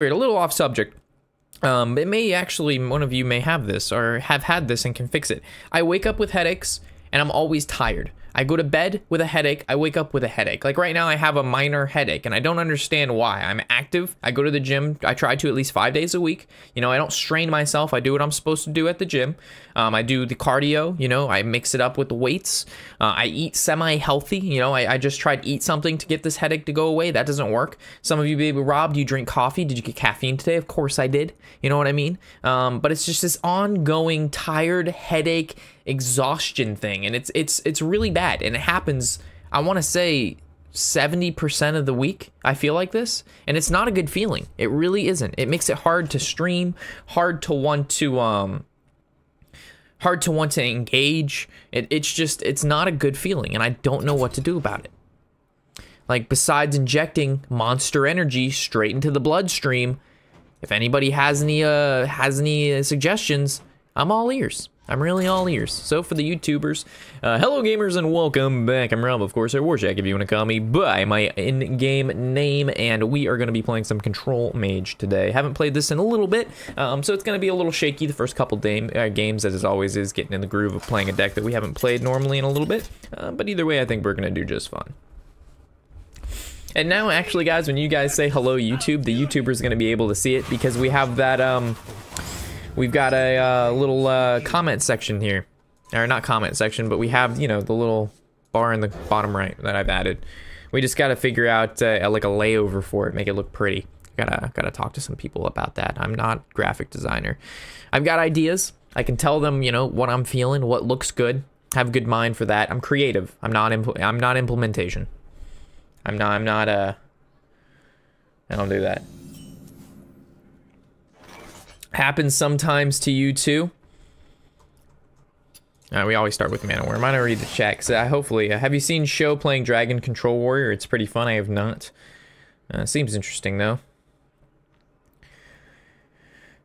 Weird, a little off subject. It may actually, one of you may have this or have had this and can fix it. I wake up with headaches and I'm always tired. I go to bed with a headache, I wake up with a headache. Like right now I have a minor headache and I don't understand why. I'm active, I go to the gym, I try to at least 5 days a week. You know, I don't strain myself, I do what I'm supposed to do at the gym. I do the cardio, you know, I mix it up with the weights. I eat semi-healthy, you know, I just tried to eat something to get this headache to go away. That doesn't work. Some of you maybe, Rob, do you drink coffee? Did you get caffeine today? Of course I did. You know what I mean? But it's just this ongoing tired headache exhaustion thing, and it's really bad, and it happens, I want to say 70% of the week. I feel like this, and it's not a good feeling. It really isn't. It makes it hard to stream, hard to want to engage. It's not a good feeling, and I don't know what to do about it. Like, besides injecting Monster Energy straight into the bloodstream, if anybody has any suggestions, I'm all ears. I'm really all ears. So for the YouTubers, hello gamers and welcome back. I'm Rob, of course, or Warshack if you want to call me by my in-game name, and we are going to be playing some Control Mage today. Haven't played this in a little bit, so it's going to be a little shaky the first couple games, as it always is, getting in the groove of playing a deck that we haven't played normally in a little bit, but either way, I think we're going to do just fine. And now, actually, guys, when you guys say hello YouTube, the YouTuber's going to be able to see it, because we have that, we've got a little comment section here. Or not comment section, but we have, you know, the little bar in the bottom right that I've added. We just got to figure out like a layover for it, make it look pretty. Gotta talk to some people about that. I'm not a graphic designer. I've got ideas. I can tell them, you know, what I'm feeling, what looks good. Have a good mind for that. I'm creative. I'm not implementation. I don't do that. Happens sometimes to you too. We always start with Mana Worm. I don't read the chat. So hopefully, have you seen Show playing Dragon Control Warrior? It's pretty fun. I have not. Seems interesting though.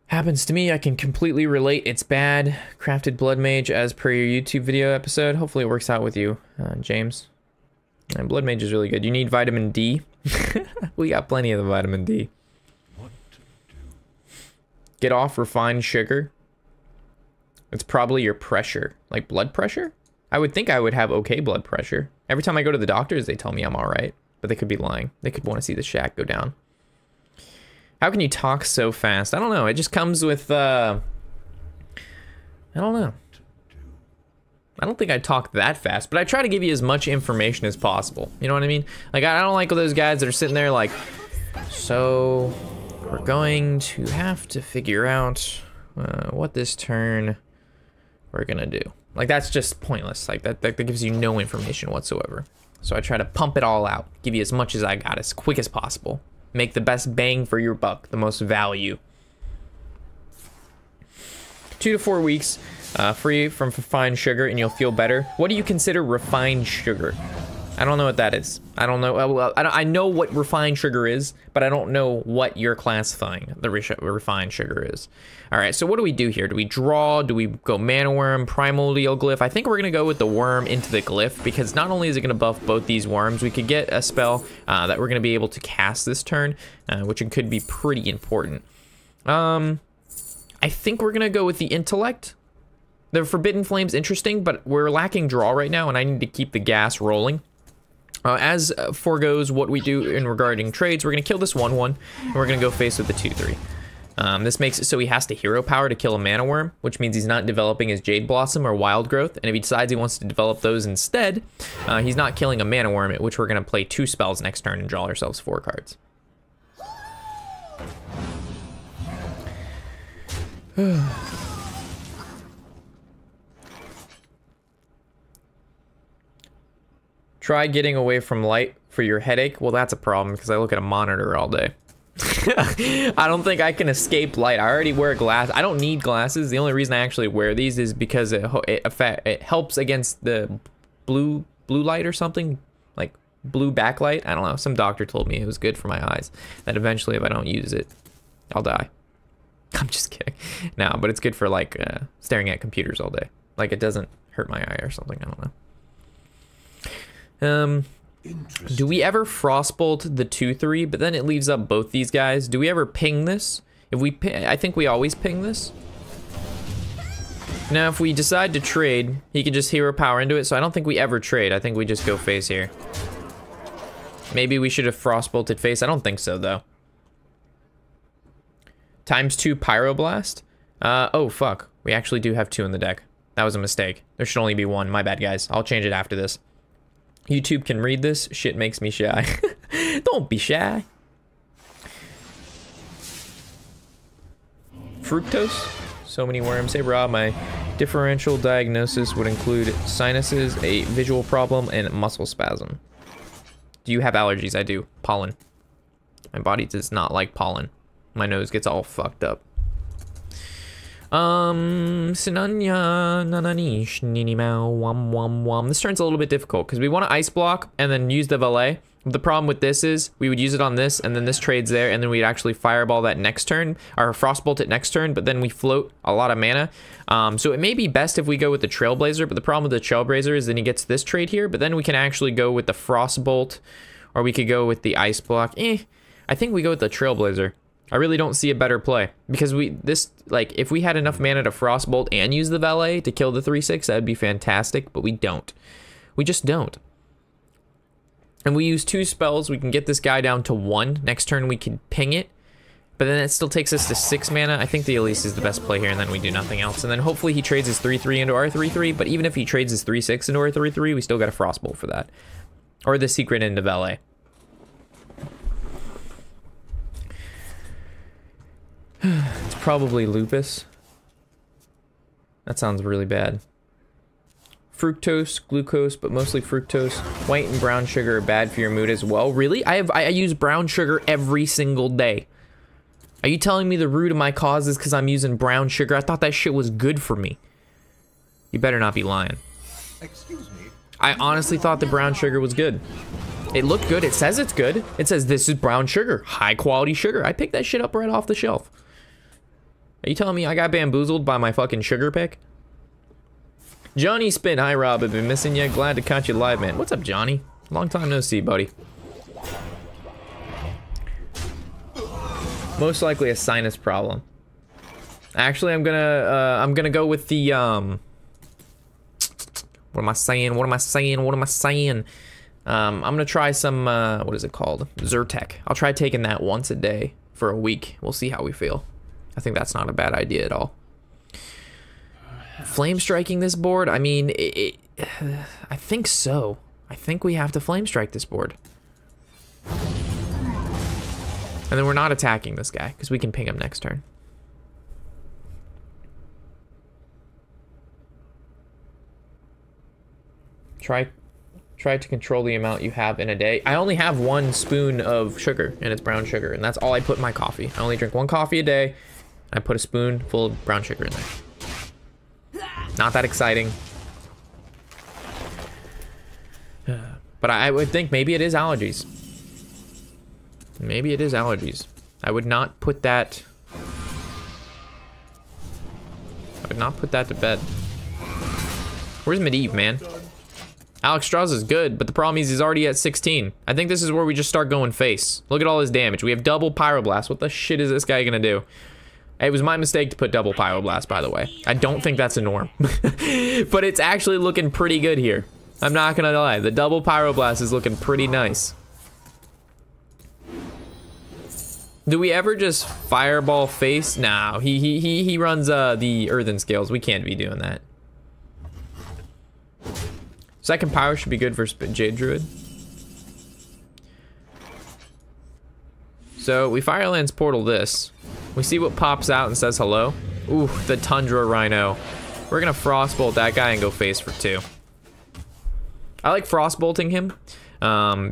Happens to me. I can completely relate. It's bad. Crafted Blood Mage as per your YouTube video episode. Hopefully it works out with you, James. And Blood Mage is really good. You need vitamin D. We got plenty of the vitamin D. Get off refined sugar. It's probably your pressure. Like blood pressure? I would think I would have okay blood pressure. Every time I go to the doctors, they tell me I'm alright. But they could be lying. They could want to see the shack go down. How can you talk so fast? I don't know. It just comes with, I don't know. I don't think I talk that fast, but I try to give you as much information as possible. You know what I mean? Like, I don't like those guys that are sitting there like, so we're going to have to figure out what this turn we're gonna do. Like, that's just pointless. Like, that gives you no information whatsoever. So I try to pump it all out, give you as much as I got, as quick as possible. Make the best bang for your buck, the most value. 2 to 4 weeks. Free from refined sugar and you'll feel better. What do you consider refined sugar? I don't know what that is. I don't know. Well, I know what refined sugar is, but I don't know what you're classifying the refined sugar is. All right, so what do we do here? Do we draw? Do we go Mana Worm, Primordial Glyph? I think we're going to go with the worm into the glyph, because not only is it going to buff both these worms, we could get a spell that we're going to be able to cast this turn, which could be pretty important. I think we're going to go with the Intellect. The Forbidden Flame's interesting, but we're lacking draw right now, and I need to keep the gas rolling. As foregoes what we do in regarding trades, we're going to kill this 1/1, and we're going to go face with the 2/3. This makes it so he has to hero power to kill a Mana Worm, which means he's not developing his Jade Blossom or Wild Growth, and if he decides he wants to develop those instead, he's not killing a Mana Worm, at which we're going to play 2 spells next turn and draw ourselves 4 cards. Try getting away from light for your headache. Well, that's a problem because I look at a monitor all day. I don't think I can escape light. I already wear glasses. I don't need glasses. The only reason I actually wear these is because it helps against the blue light or something, like blue backlight. I don't know. Some doctor told me it was good for my eyes. That eventually, if I don't use it, I'll die. I'm just kidding. No, but it's good for like staring at computers all day. Like, it doesn't hurt my eye or something. I don't know. Do we ever Frostbolt the 2/3, but then it leaves up both these guys? Do we ever ping this? If we ping, I think we always ping this. Now, if we decide to trade, he can just hero power into it, so I don't think we ever trade. I think we just go face here. Maybe we should have Frostbolted face. I don't think so, though. ×2 Pyroblast? Oh, fuck. We actually do have 2 in the deck. That was a mistake. There should only be 1. My bad, guys. I'll change it after this. YouTube can read this. Shit makes me shy. Don't be shy. Fructose? So many worms. Hey, Rob, my differential diagnosis would include sinuses, a visual problem, and muscle spasm. Do you have allergies? I do. Pollen. My body does not like pollen. My nose gets all fucked up. Sinanya nananish nini mau wam wam wam. This turn's a little bit difficult because we want to ice block and then use the valet. The problem with this is we would use it on this and then this trades there and then we'd actually fireball that next turn or frostbolt it next turn, but then we float a lot of mana. So it may be best if we go with the Trailblazer, but the problem with the Trailblazer is then he gets this trade here, but then we can actually go with the Frostbolt or we could go with the ice block. I think we go with the Trailblazer. I really don't see a better play because if we had enough mana to Frostbolt and use the valet to kill the 3/6, that'd be fantastic, but we don't. We just don't. And we use 2 spells. We can get this guy down to 1. Next turn we can ping it, but then it still takes us to 6 mana. I think the Elise is the best play here, and then we do nothing else. And then hopefully he trades his 3/3 into our 3/3, but even if he trades his 3/6 into our 3/3, we still got a Frostbolt for that. Or the secret into valet. It's probably lupus. That sounds really bad. Fructose, glucose, but mostly fructose. White and brown sugar are bad for your mood as well. Really? I use brown sugar every single day. Are you telling me the root of my cause is because I'm using brown sugar? I thought that shit was good for me. You better not be lying. Excuse me. I honestly thought the brown sugar was good. It looked good. It says it's good. It says this is brown sugar. High quality sugar. I picked that shit up right off the shelf. Are you telling me I got bamboozled by my fucking sugar pick? Johnny Spin, hi Rob, I've been missing you. Glad to catch you live, man. What's up, Johnny? Long time no see, buddy. Most likely a sinus problem. Actually, I'm gonna go with the what am I saying? I'm gonna try some what is it called? Zyrtec. I'll try taking that once a day for a week. We'll see how we feel. I think that's not a bad idea at all. Flame striking this board? I mean, I think so. I think we have to flame strike this board. And then we're not attacking this guy because we can ping him next turn. Try to control the amount you have in a day. I only have 1 spoon of sugar, and it's brown sugar, and that's all I put in my coffee. I only drink 1 coffee a day. I put a spoon full of brown sugar in there. Not that exciting. But I would think maybe it is allergies. Maybe it is allergies. I would not put that... I would not put that to bed. Where's Medivh, man? Alex Strauss is good, but the problem is he's already at 16. I think this is where we just start going face. Look at all his damage. We have double Pyroblast. What the shit is this guy gonna do? It was my mistake to put double Pyroblast, by the way. I don't think that's a norm. But it's actually looking pretty good here. I'm not gonna lie. The double Pyroblast is looking pretty nice. Do we ever just fireball face? No, he runs the Earthen Scales. We can't be doing that. Second power should be good for Jade Druid. So we Firelands Portal this. We see what pops out and says hello. Ooh, the Tundra Rhino. We're gonna Frostbolt that guy and go face for 2. I like Frostbolting him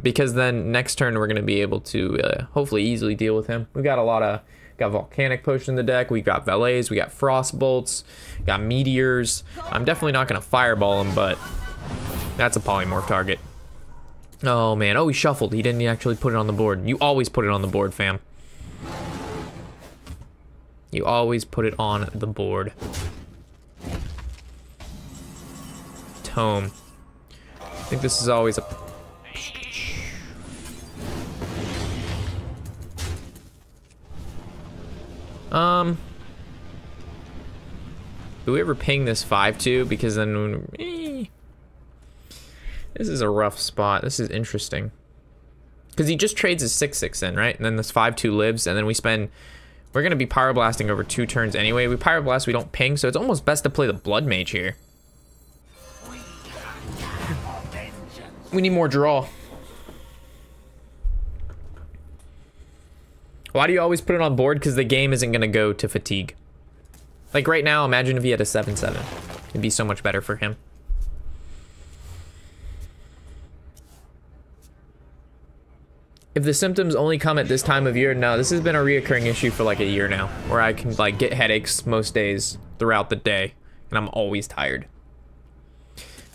because then next turn we're gonna be able to hopefully easily deal with him. We've got got Volcanic Potion in the deck. We got Valets. We got Frostbolts. Got Meteors. I'm definitely not gonna Fireball him, but that's a polymorph target. Oh man, oh he shuffled. He didn't actually put it on the board. You always put it on the board, fam. You always put it on the board. Tome. I think this is always a... Do we ever ping this 5-2? Because then... This is a rough spot. This is interesting. Because he just trades his 6-6 in, right? And then this 5-2 lives, and then we spend... We're going to be Pyroblasting over 2 turns anyway. We Pyroblast, we don't ping, so it's almost best to play the Blood Mage here. We need more draw. Why do you always put it on board? Because the game isn't going to go to fatigue. Like right now, imagine if he had a 7-7. It'd be so much better for him. If the symptoms only come at this time of year, no, this has been a reoccurring issue for like a year now, where I can like get headaches most days throughout the day, and I'm always tired.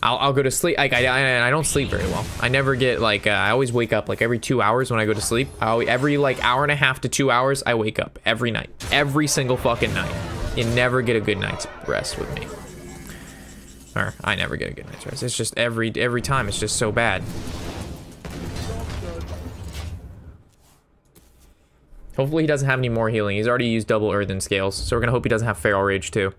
I'll go to sleep. Like I don't sleep very well. I never get like I always wake up like every 2 hours when I go to sleep. Every like hour and a half to 2 hours, I wake up every night, every single fucking night. You never get a good night's rest with me, or I never get a good night's rest. It's just every time. It's just so bad. Hopefully he doesn't have any more healing. He's already used double Earthen Scales, so we're gonna hope he doesn't have Feral Rage too.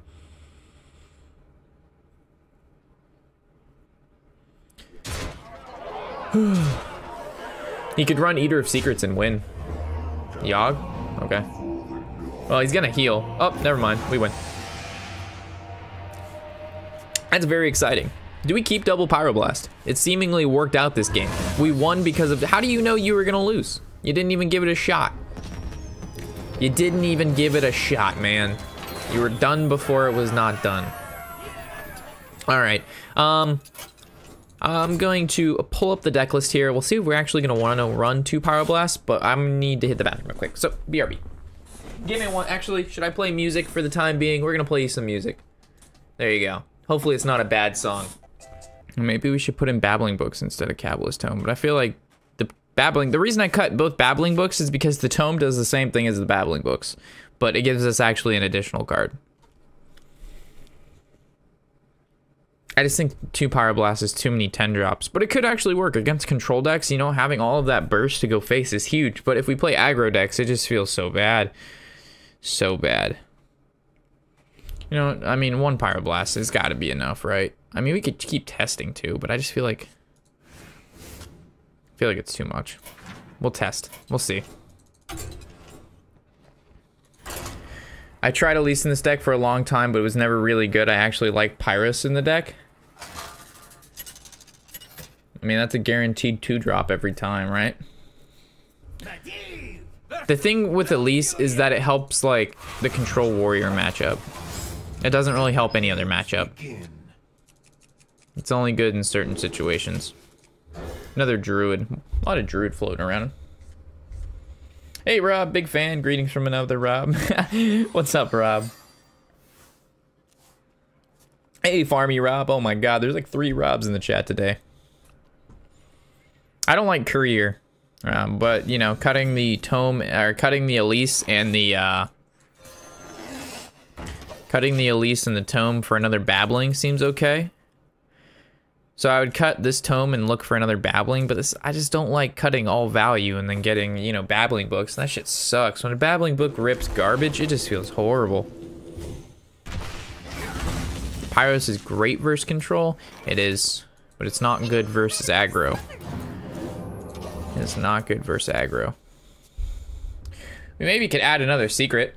He could run Eater of Secrets and win. Yogg? Okay. Well, he's gonna heal. Oh, never mind. We win. That's very exciting. Do we keep double Pyroblast? It seemingly worked out this game. We won because of... How do you know you were gonna lose? You didn't even give it a shot. You didn't even give it a shot, man. You were done before it was not done. All right. I'm going to pull up the deck list here. We'll see if we're actually going to want to run 2 Pyroblasts, but I need to hit the bathroom real quick. So, BRB. Give me one. Actually, should I play music for the time being? We're going to play you some music. There you go. Hopefully it's not a bad song. Maybe we should put in Babbling Books instead of Cabalist Tome, but I feel like the reason I cut both Babbling Books is because the Tome does the same thing as the Babbling Books, but it gives us actually an additional card. I just think 2 Pyroblast is too many 10 drops, but it could actually work against control decks. You know, having all of that burst to go face is huge, but if we play aggro decks, it just feels so bad. So bad. You know, I mean, 1 Pyroblast has got to be enough, right? I mean, we could keep testing too, but I just feel like it's too much. We'll test. We'll see. I tried Elise in this deck for a long time, but it was never really good. I actually like Pyrus in the deck. I mean, that's a guaranteed 2-drop every time, right? The thing with Elise is that it helps, like, the Control Warrior matchup. It doesn't really help any other matchup. It's only good in certain situations. Another Druid. A lot of Druid floating around. Hey, Rob. Big fan. Greetings from another Rob. What's up, Rob? Hey, Farmy Rob. Oh, my God. There's like 3 Robs in the chat today. I don't like Courier. But, you know, cutting the Tome, or cutting the Elise and the, cutting the Elise and the Tome for another Babbling seems okay. So I would cut this Tome and look for another Babbling, but I just don't like cutting all value and then getting, you know, Babbling Books. That shit sucks. When a Babbling Book rips garbage, it just feels horrible. Pyros is great versus control. It is, but it's not good versus aggro. It's not good versus aggro. We maybe could add another secret.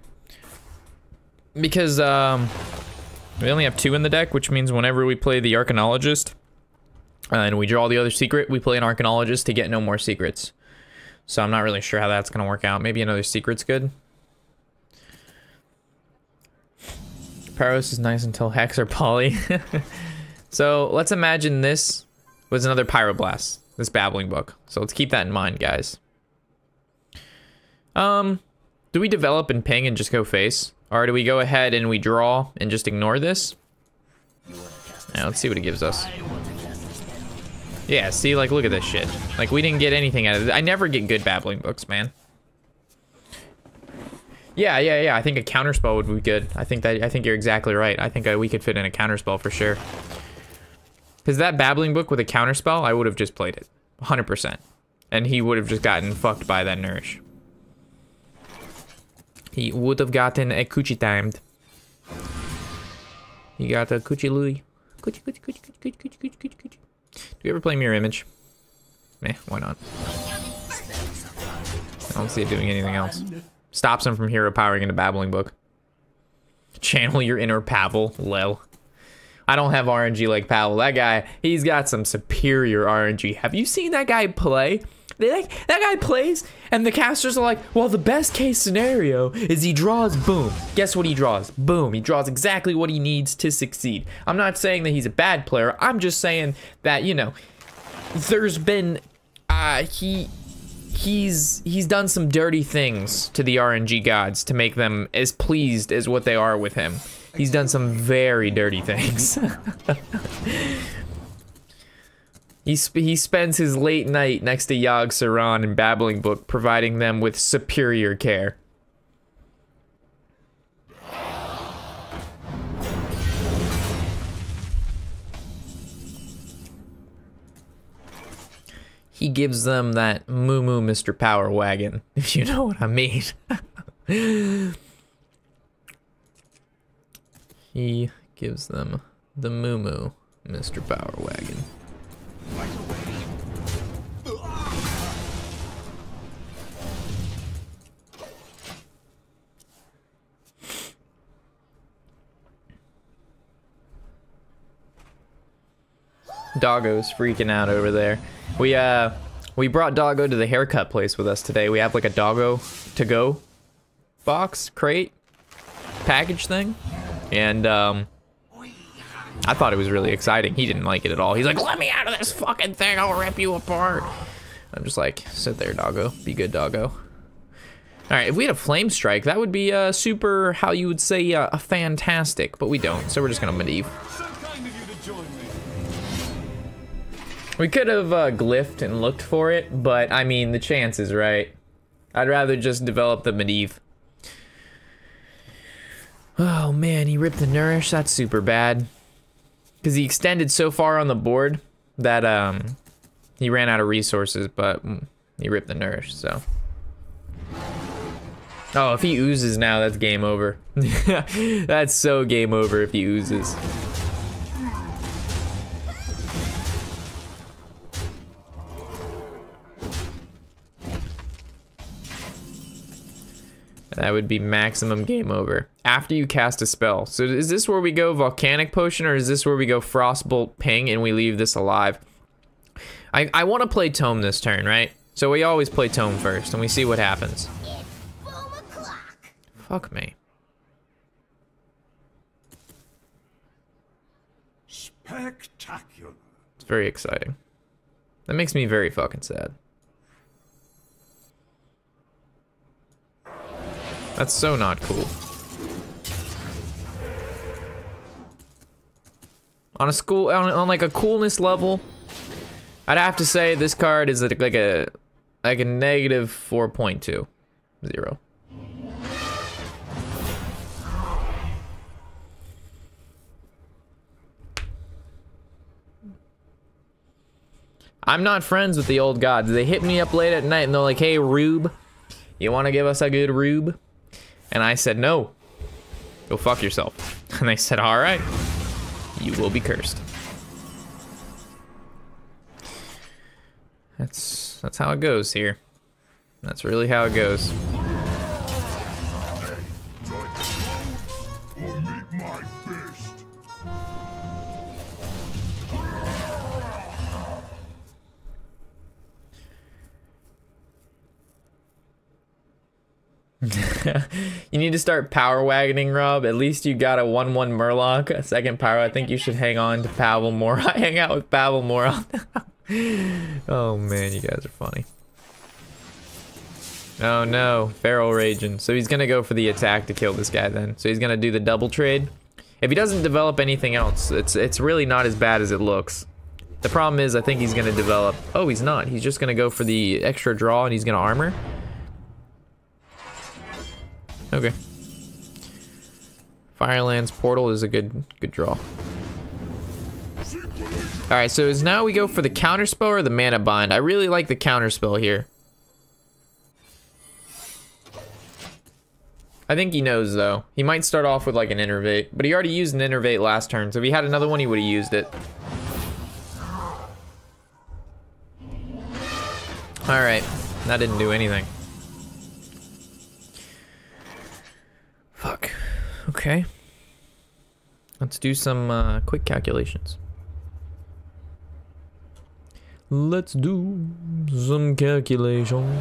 Because we only have 2 in the deck, which means whenever we play the Arcanologist, and we draw the other secret, we play an Arcanologist to get no more secrets. So I'm not really sure how that's going to work out. Maybe another secret's good. Paros is nice until Hex or Poly. So let's imagine this was another Pyroblast, this Babbling Book. So let's keep that in mind, guys. Do we develop and ping and just go face? Or do we go ahead and we draw and just ignore this? Yeah, let's see what it gives us. Yeah, see, like, look at this shit. Like, we didn't get anything out of it. I never get good Babbling Books, man. Yeah. I think a counterspell would be good. I think you're exactly right. I think we could fit in a counterspell for sure. Because that Babbling Book with a counterspell, I would have just played it. 100%. And he would have just gotten fucked by that Nourish. He would have gotten a coochie timed. He got a coochie Louie. Coochie, coochie, coochie, coochie, coochie, coochie, coochie, coochie. Do you ever play Mirror Image? Eh, why not? I don't see it doing anything else. Stops him from hero powering into Babbling Book. Channel your inner Pavel, lel. I don't have RNG like Pavel. That guy, he's got some superior RNG. Have you seen that guy play? That guy plays, and the casters are like, well, the best case scenario is he draws, boom. Guess what he draws? Boom. He draws exactly what he needs to succeed. I'm not saying that he's a bad player. I'm just saying that, you know, there's been, he's done some dirty things to the RNG gods to make them as pleased as what they are with him. He's done some very dirty things. He spends his late night next to Yogg Saron and Babbling Book, providing them with superior care. He gives them that moo moo Mr. Power Wagon, if you know what I mean. He gives them the moo moo Mr. Power Wagon. Doggo's freaking out over there. We brought Doggo to the haircut place with us today. We have like a Doggo to go box, crate, package thing. And I thought it was really exciting. He didn't like it at all. He's like, let me out of this fucking thing, I'll rip you apart. I'm just like, sit there, Doggo. Be good, Doggo. All right, if we had a Flame Strike, that would be super, how you would say, a fantastic, but we don't, so we're just gonna Medivh. We could have glyphed and looked for it, but I mean, the chance is right. I'd rather just develop the Medivh. Oh man, he ripped the Nourish, that's super bad. Because he extended so far on the board that he ran out of resources, but he ripped the Nourish, so. Oh, if he oozes now, that's game over. That's so game over if he oozes. That would be maximum game over. After you cast a spell. So is this where we go Volcanic Potion, or is this where we go Frostbolt Ping and we leave this alive? I want to play Tome this turn, right? So we always play Tome first and we see what happens. Fuck me. Spectacular. It's very exciting. That makes me very fucking sad. That's so not cool. On like a coolness level, I'd have to say this card is like a negative 4.20. I'm not friends with the old gods. They hit me up late at night and they're like, hey, Rube, you want to give us a good Rube? And I said, no, go fuck yourself. And they said, all right, you will be cursed. That's how it goes here. That's really how it goes. You need to start power wagoning, Rob. At least you got a 1/1 Murloc, a second power. I think you should hang on to Pavel more. Hang out with Pavel more. Oh man, you guys are funny. Oh no, Feral Raging. So he's gonna go for the attack to kill this guy then. So he's gonna do the double trade. If he doesn't develop anything else, it's really not as bad as it looks. The problem is I think he's gonna develop. Oh, he's not. He's just gonna go for the extra draw and he's gonna armor. Okay. Firelands Portal is a good draw. Alright, so now we go for the counterspell or the mana bind. I really like the counterspell here. I think he knows, though. He might start off with, like, an Innervate. But he already used an Innervate last turn, so if he had another one, he would have used it. Alright. That didn't do anything. Fuck. Okay. Let's do some quick calculations. Let's do some calculation.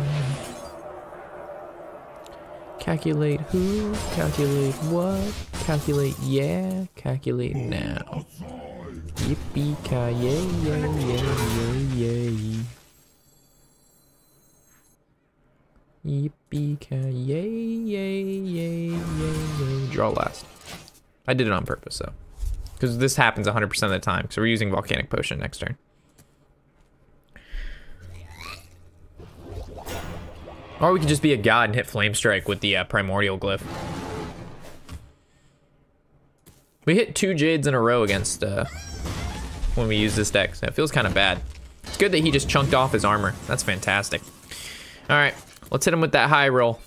Calculate who? Calculate what? Calculate yeah. Calculate now. Yippee-ki-yay, yay, yay, yay, yay. Yippee-ki-yay, yay, yay, yay, yay. Draw last. I did it on purpose, though. Because this happens 100% of the time. So we're using Volcanic Potion next turn. Or we could just be a god and hit Flame Strike with the Primordial Glyph. We hit 2 Jades in a row against when we use this deck, so it feels kind of bad. It's good that he just chunked off his armor. That's fantastic. All right, let's hit him with that high roll.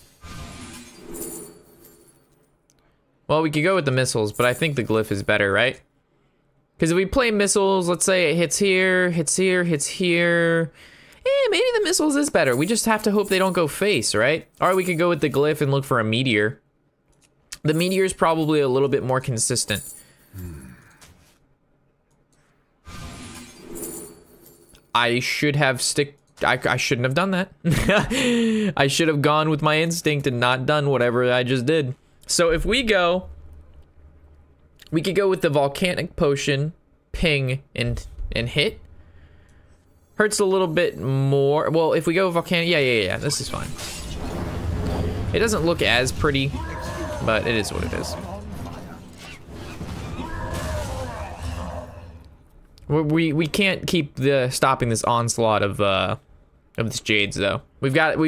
Well, we could go with the missiles, but I think the Glyph is better, right? Because if we play missiles, let's say it hits here, hits here, hits here. Maybe the missiles is better. We just have to hope they don't go face, right? Or we could go with the Glyph and look for a meteor. The meteor is probably a little bit more consistent. I should have I shouldn't have done that. I should have gone with my instinct and not done whatever I just did. So if we go, we could go with the Volcanic Potion, ping, and hit. Hurts a little bit more. Well, if we go Volcanic, yeah, this is fine. It doesn't look as pretty, but it is what it is. We can't keep stopping this onslaught of this Jades though. We've got 2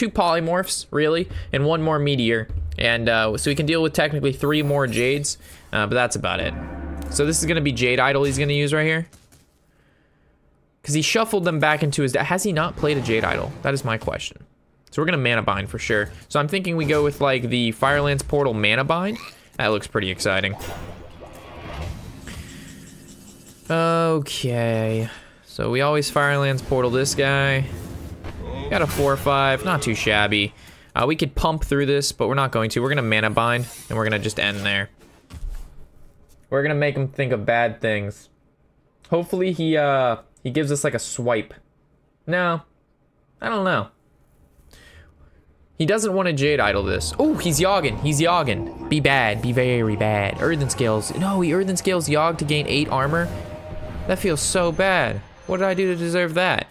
polymorphs really, and 1 more meteor, and so we can deal with technically 3 more Jades, but that's about it. So this is gonna be Jade Idol he's gonna use right here. Because he shuffled them back into his deck. Has he not played a Jade Idol? That is my question. So we're going to Mana Bind for sure. So I'm thinking we go with like the Firelands Portal Mana Bind. That looks pretty exciting. Okay. So we always Firelands Portal this guy. Got a 4/5. Not too shabby. We could pump through this, but we're not going to. We're going to Mana Bind, and we're going to just end there. We're going to make him think of bad things. Hopefully he gives us like a swipe. No, I don't know. He doesn't want to Jade Idol this. Oh, he's yogging. He's yogging. Be bad. Be very bad. Earthen Scales. No, he Earthen Scales Yogg to gain 8 armor. That feels so bad. What did I do to deserve that?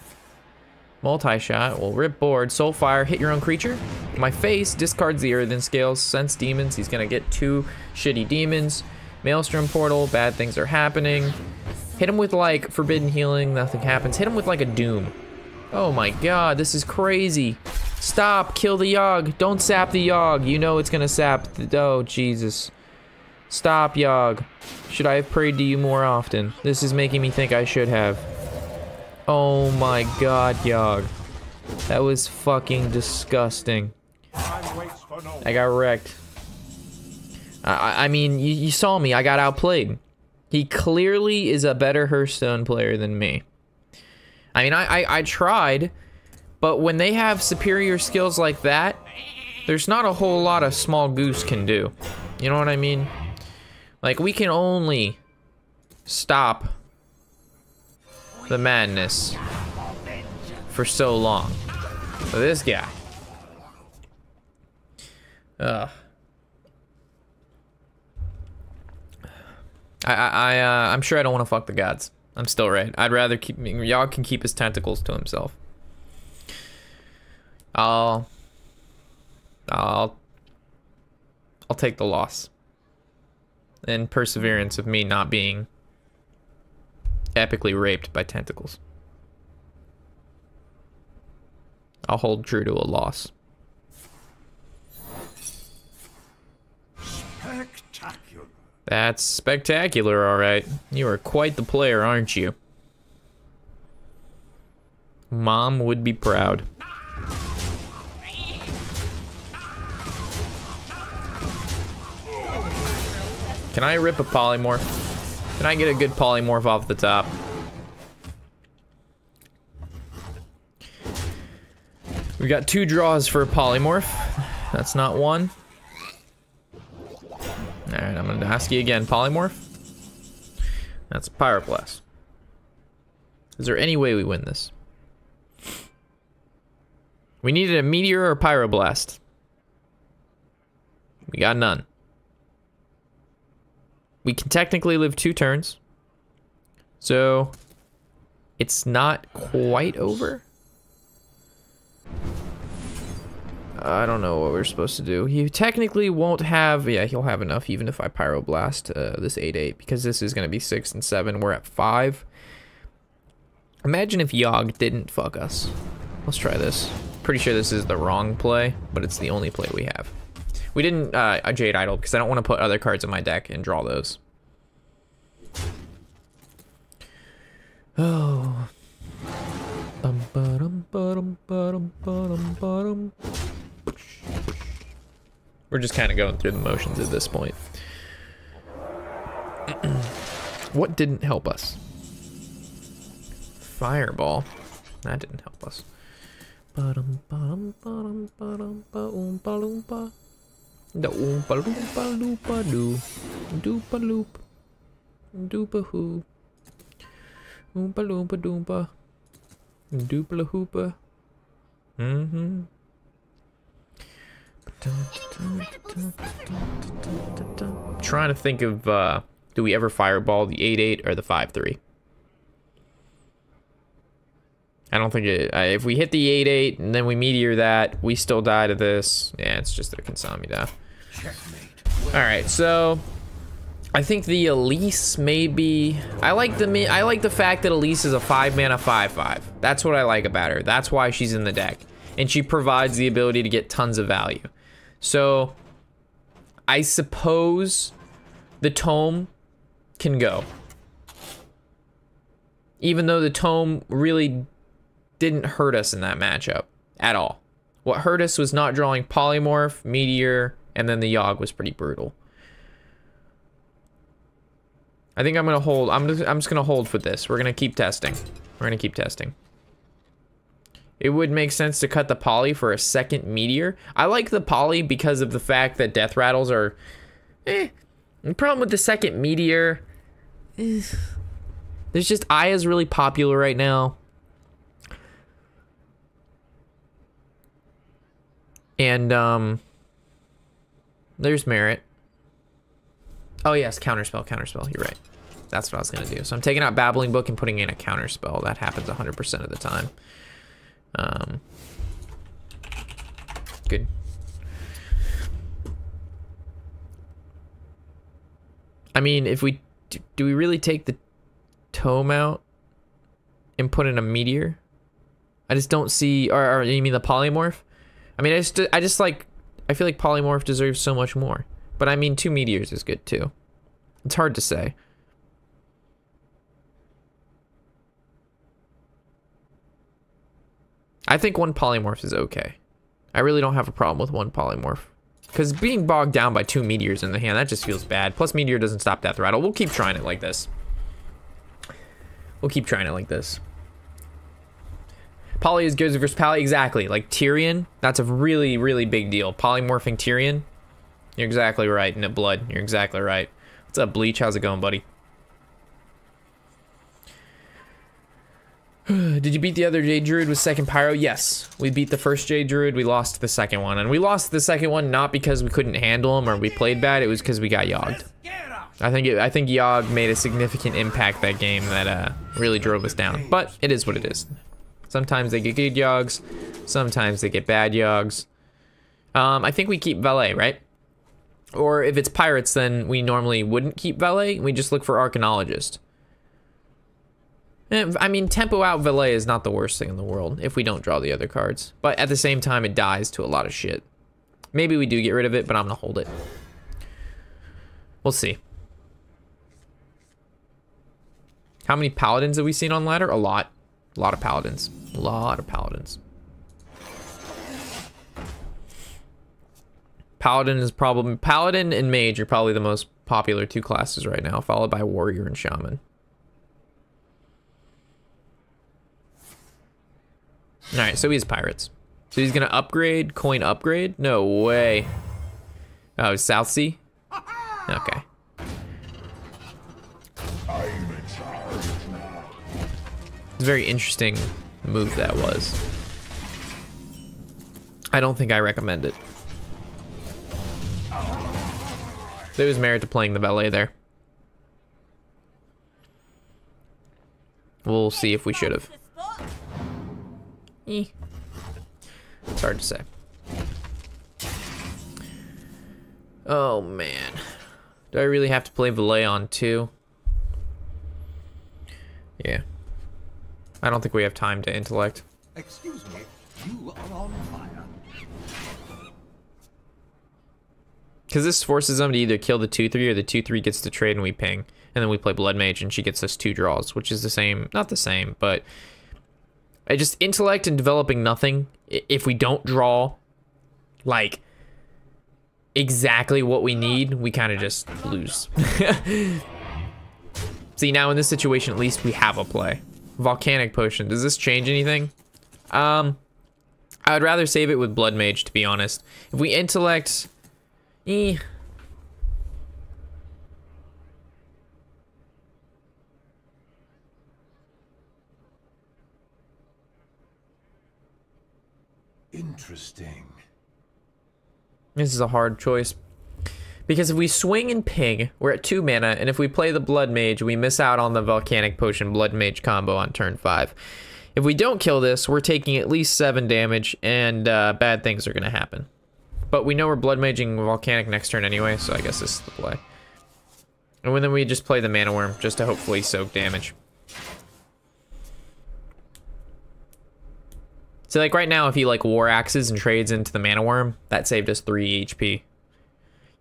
Multi-shot. Well, rip board. Soulfire. Hit your own creature. My face discards the Earthen Scales. Sense demons. He's going to get 2 shitty demons. Maelstrom Portal. Bad things are happening. Hit him with like Forbidden Healing, nothing happens. Hit him with like a Doom. Oh my god, this is crazy. Stop, kill the Yogg. Don't sap the Yogg. You know it's gonna sap. Oh, Jesus. Stop, Yogg. Should I have prayed to you more often? This is making me think I should have. Oh my god, Yogg. That was fucking disgusting. I got wrecked. I mean, you saw me. I got outplayed. He clearly is a better Hearthstone player than me. I mean, I tried, but when they have superior skills like that, there's not a whole lot a small goose can do. You know what I mean? Like, we can only stop the madness for so long. So this guy. I'm sure I don't want to fuck the gods. I'm still right. I'd rather keep... Yogg can keep his tentacles to himself. I'll take the loss. And perseverance of me not being epically raped by tentacles. I'll hold true to a loss. Spectacular. That's spectacular, all right. You are quite the player, aren't you? Mom would be proud. Can I rip a polymorph? Can I get a good polymorph off the top? We got 2 draws for a polymorph. That's not one. Alright, I'm gonna ask you again. Polymorph? That's Pyroblast. Is there any way we win this? We needed a Meteor or a Pyroblast. We got none. We can technically live 2 turns. So, it's not quite over. I don't know what we're supposed to do. He technically won't have... Yeah, he'll have enough even if I Pyroblast this 8-8. Because this is going to be 6 and 7. We're at 5. Imagine if Yogg didn't fuck us. Let's try this. Pretty sure this is the wrong play, but it's the only play we have. We didn't Jade Idol because I don't want to put other cards in my deck and draw those. Oh. We're just kind of going through the motions at this point. What didn't help us? Fireball. That didn't help us. The oompa loompa loopa doo. Doopa loop. Doopa hoo. Oompa loompa doompa. Doopa hoopa. Mm-hmm. Trying to think of, do we ever fireball the 8-8 or the 5-3? I don't think it, if we hit the 8-8 and then we meteor that, we still die to this. Yeah, it's just a Kansamida. Alright, so I think the Elise maybe, I like the fact that Elise is a 5-mana 5/5. That's what I like about her. That's why she's in the deck. And she provides the ability to get tons of value. So I suppose the Tome can go. Even though the Tome really didn't hurt us in that matchup at all. What hurt us was not drawing Polymorph, Meteor, and then the Yogg was pretty brutal. I think I'm gonna hold. I'm just gonna hold for this. We're gonna keep testing. We're gonna keep testing. It would make sense to cut the poly for a second Meteor. I like the poly because of the fact that death rattles are The problem with the second Meteor is there's just Aya's really popular right now. And there's Merit. Oh yes, counterspell, counterspell. You're right. That's what I was gonna do. So I'm taking out Babbling Book and putting in a counterspell. That happens 100% of the time. Good. I mean, if we do we really take the Tome out and put in a Meteor? I just don't see. Or you mean the Polymorph? I mean, I just like. I feel like Polymorph deserves so much more. But I mean, 2 Meteors is good too. It's hard to say. I think 1 Polymorph is okay. I really don't have a problem with 1 Polymorph. Because being bogged down by 2 Meteors in the hand, that just feels bad. Plus, Meteor doesn't stop Death Rattle. We'll keep trying it like this. We'll keep trying it like this. Poly is good versus Pally. Exactly. Like Tyrion, that's a really, really big deal. Polymorphing Tyrion. You're exactly right. In Blood. You're exactly right. What's up, Bleach? How's it going, buddy? Did you beat the other Jade Druid with second Pyro? Yes. We beat the first Jade Druid. We lost the second one. And we lost the second one not because we couldn't handle him or we played bad. It was because we got Yogged. I think Yogg made a significant impact that game that really drove us down. But it is what it is. Sometimes they get good Yoggs. Sometimes they get bad Yoggs. I think we keep Valet, right? Or if it's Pirates, then we normally wouldn't keep Valet. We just look for Arcanologist. I mean, tempo out Valet is not the worst thing in the world if we don't draw the other cards. But at the same time, it dies to a lot of shit. Maybe we do get rid of it, but I'm going to hold it. We'll see. How many Paladins have we seen on ladder? A lot. A lot of Paladins. A lot of Paladins. Paladin and Mage are probably the most popular two classes right now, followed by Warrior and Shaman. Alright, so he has Pirates. So he's gonna upgrade, coin upgrade? No way. Oh, South Sea? Okay. It's a very interesting move that was. I don't think I recommend it. There was merit to playing the ballet there. We'll see if we should have. It's hard to say. Oh man. Do I really have to play Valet on 2? Yeah. I don't think we have time to intellect. Excuse me, you are on fire. Because this forces them to either kill the 2-3 or the 2-3 gets to trade and we ping. And then we play Blood Mage and she gets us 2 draws, which is the same, not the same, but I just intellect and developing nothing. If we don't draw like exactly what we need, we kind of just lose. See, now in this situation, at least we have a play. Volcanic Potion, does this change anything? I would rather save it with Blood Mage, to be honest. If we intellect, Interesting. This is a hard choice. Because if we swing and ping, we're at 2 mana, and if we play the Blood Mage, we miss out on the Volcanic Potion Blood Mage combo on turn 5. If we don't kill this, we're taking at least 7 damage, and bad things are going to happen. But we know we're Blood Maging Volcanic next turn anyway, so I guess this is the play. And then we just play the Mana Worm, just to hopefully soak damage. So like right now, if he like War Axes and trades into the Mana Worm, that saved us 3 HP.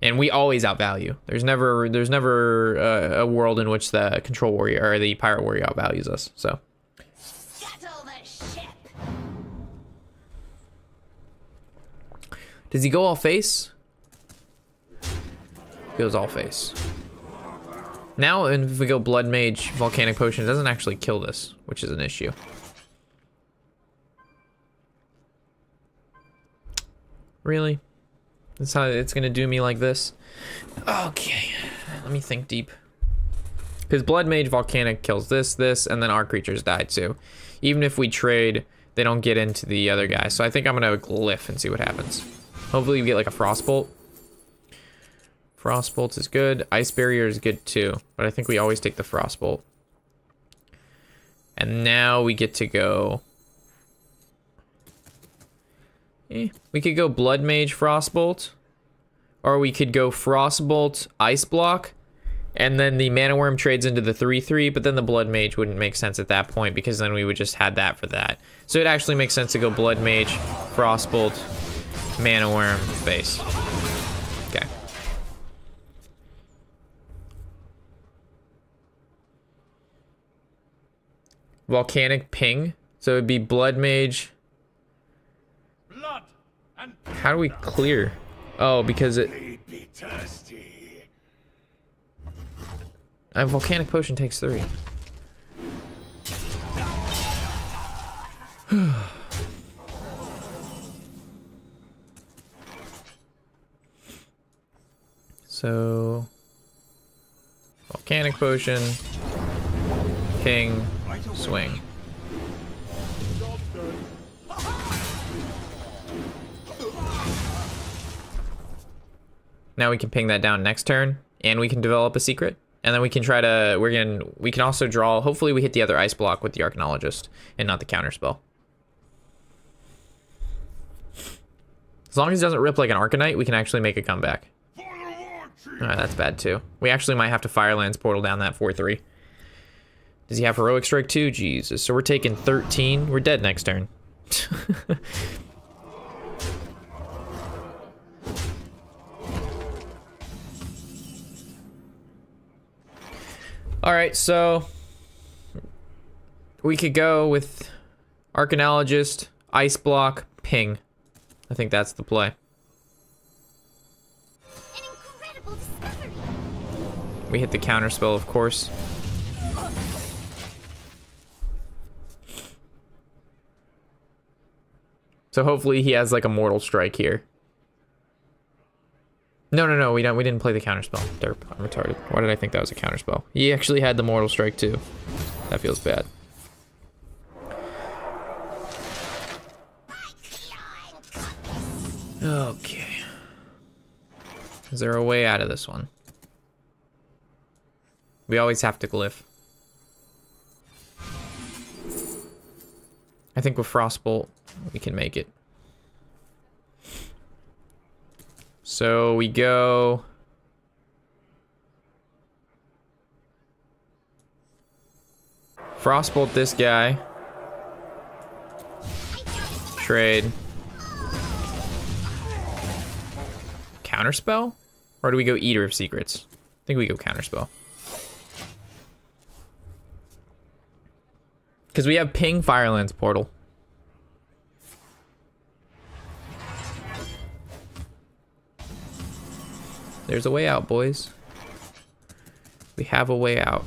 And we always outvalue. There's never a world in which the Control Warrior or the Pirate Warrior outvalues us. So. Settle the ship. Does he go all face? Goes all face. Now, if we go Blood Mage, Volcanic Potion, it doesn't actually kill this, which is an issue. Really? That's how it's gonna do me like this? Okay, let me think deep. Because Blood Mage Volcanic kills this, and then our creatures die too. Even if we trade, they don't get into the other guy. So I think I'm gonna Glyph and see what happens. Hopefully we get like a Frostbolt. Frostbolt is good. Ice Barrier is good too, but I think we always take the Frostbolt. And now we get to go... we could go Blood Mage Frostbolt, or we could go Frostbolt Ice Block, and then the Mana Worm trades into the 3/3, but then the Blood Mage wouldn't make sense at that point because then we would just had that for that. So it actually makes sense to go Blood Mage, Frostbolt, Mana Worm, face. Okay. Volcanic Ping, so it'd be Blood Mage. How do we clear? Oh, because it... A Volcanic Potion takes 3. So... Volcanic Potion, Ping, swing. Now we can ping that down next turn, and we can develop a secret, and then we can try to. We can also draw. Hopefully, we hit the other ice block with the Arcanologist, and not the counterspell. As long as it doesn't rip like an Arcanite, we can actually make a comeback. Alright, that's bad too. We actually might have to Firelands Portal down that 4/3. Does he have Heroic Strike too? Jesus. So we're taking 13. We're dead next turn. All right, so we could go with Arcanologist, Ice Block, Ping. I think that's the play. We hit the counterspell, of course. So hopefully he has like a Mortal Strike here. No, we didn't play the counterspell. Derp, I'm retarded. Why did I think that was a counterspell? He actually had the Mortal Strike too. That feels bad. Okay. Is there a way out of this one? We always have to glyph. I think with Frostbolt, we can make it. So we go... Frostbolt this guy. Trade. Counterspell? Or do we go Eater of Secrets? I think we go Counterspell. Because we have Ping Firelands Portal. There's a way out, boys. We have a way out.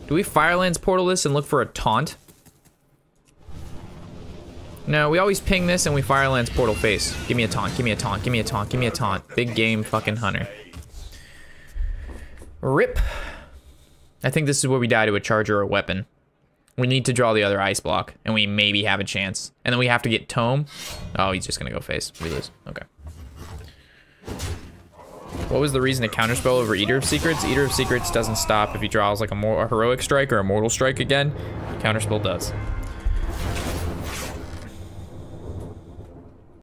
Do we Firelands Portal this and look for a taunt? No, we always ping this and we Firelands Portal face. Give me a taunt, give me a taunt, give me a taunt, give me a taunt. Big game fucking hunter. Rip. I think this is where we die to a charger or a weapon. We need to draw the other ice block and we maybe have a chance. And then we have to get Tome. Oh, he's just gonna go face. We lose. Okay. What was the reason to counterspell over Eater of Secrets? Eater of Secrets doesn't stop if he draws like a Heroic Strike or a Mortal Strike again. Counterspell does.